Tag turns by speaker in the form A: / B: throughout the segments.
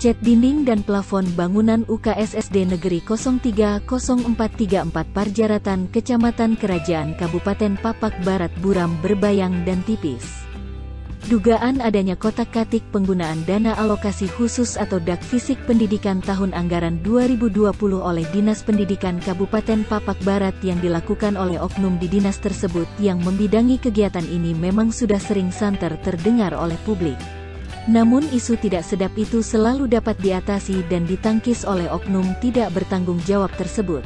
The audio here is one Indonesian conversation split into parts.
A: Cat dinding dan plafon bangunan UKSSD Negeri 030434 Parjaratan Kecamatan Kerajaan Kabupaten Papak Barat buram berbayang dan tipis. Dugaan adanya kotak-katik penggunaan dana alokasi khusus atau DAK Fisik Pendidikan tahun anggaran 2020 oleh Dinas Pendidikan Kabupaten Papak Barat yang dilakukan oleh oknum di dinas tersebut yang membidangi kegiatan ini memang sudah sering santer terdengar oleh publik. Namun isu tidak sedap itu selalu dapat diatasi dan ditangkis oleh oknum tidak bertanggung jawab tersebut.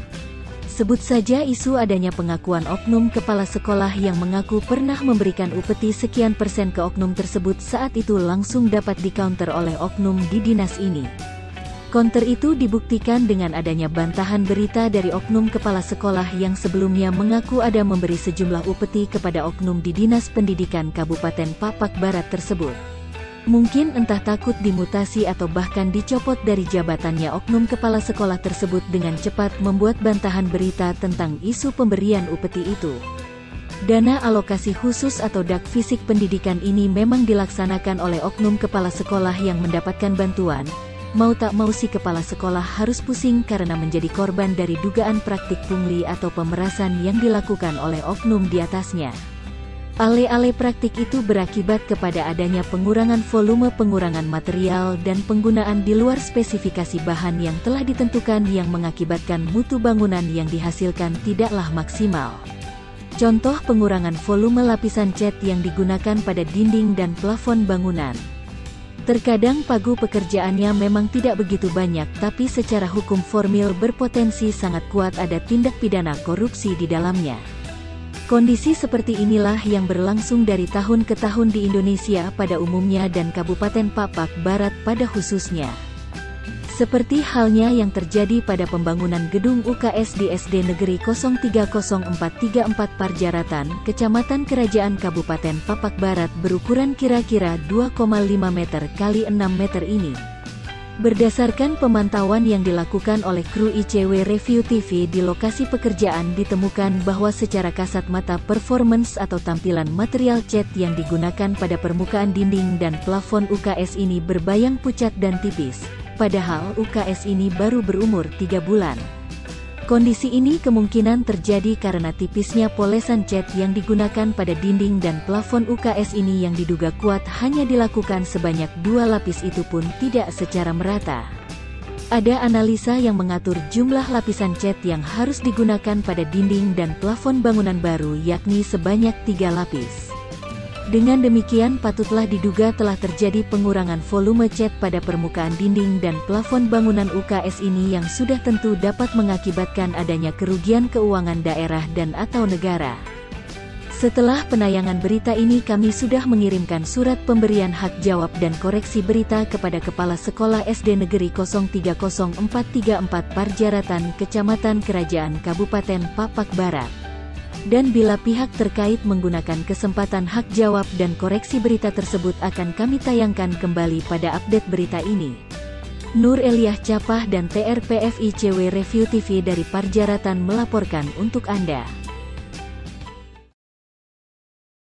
A: Sebut saja isu adanya pengakuan oknum kepala sekolah yang mengaku pernah memberikan upeti sekian persen ke oknum tersebut saat itu langsung dapat di-counter oleh oknum di dinas ini. Counter itu dibuktikan dengan adanya bantahan berita dari oknum kepala sekolah yang sebelumnya mengaku ada memberi sejumlah upeti kepada oknum di Dinas Pendidikan Kabupaten Papak Barat tersebut. Mungkin entah takut dimutasi atau bahkan dicopot dari jabatannya, oknum kepala sekolah tersebut dengan cepat membuat bantahan berita tentang isu pemberian upeti itu. Dana alokasi khusus atau DAK Fisik Pendidikan ini memang dilaksanakan oleh oknum kepala sekolah yang mendapatkan bantuan. Mau tak mau si kepala sekolah harus pusing karena menjadi korban dari dugaan praktik pungli atau pemerasan yang dilakukan oleh oknum di atasnya. Alih-alih praktik itu berakibat kepada adanya pengurangan volume, pengurangan material, dan penggunaan di luar spesifikasi bahan yang telah ditentukan yang mengakibatkan mutu bangunan yang dihasilkan tidaklah maksimal. Contoh pengurangan volume lapisan cat yang digunakan pada dinding dan plafon bangunan. Terkadang pagu pekerjaannya memang tidak begitu banyak, tapi secara hukum formil berpotensi sangat kuat ada tindak pidana korupsi di dalamnya. Kondisi seperti inilah yang berlangsung dari tahun ke tahun di Indonesia pada umumnya dan Kabupaten Papak Barat pada khususnya. Seperti halnya yang terjadi pada pembangunan gedung UKS di SD Negeri 030434 Parjaratan, Kecamatan Kerajaan Kabupaten Papak Barat berukuran kira-kira 2,5 meter x 6 meter ini. Berdasarkan pemantauan yang dilakukan oleh kru ICW Review TV di lokasi pekerjaan ditemukan bahwa secara kasat mata performance atau tampilan material cat yang digunakan pada permukaan dinding dan plafon UKS ini berbayang pucat dan tipis, padahal UKS ini baru berumur 3 bulan. Kondisi ini kemungkinan terjadi karena tipisnya polesan cat yang digunakan pada dinding dan plafon UKS ini yang diduga kuat hanya dilakukan sebanyak 2 lapis, itu pun tidak secara merata. Ada analisa yang mengatur jumlah lapisan cat yang harus digunakan pada dinding dan plafon bangunan baru yakni sebanyak 3 lapis. Dengan demikian patutlah diduga telah terjadi pengurangan volume cat pada permukaan dinding dan plafon bangunan UKS ini yang sudah tentu dapat mengakibatkan adanya kerugian keuangan daerah dan atau negara. Setelah penayangan berita ini kami sudah mengirimkan surat pemberian hak jawab dan koreksi berita kepada Kepala Sekolah SD Negeri 030434 Parjaratan Kecamatan Kerajaan Kabupaten Papak Barat. Dan bila pihak terkait menggunakan kesempatan hak jawab dan koreksi berita tersebut akan kami tayangkan kembali pada update berita ini. Nur Eliah Capah dan TRPF ICW Review TV dari Parjaratan melaporkan untuk Anda.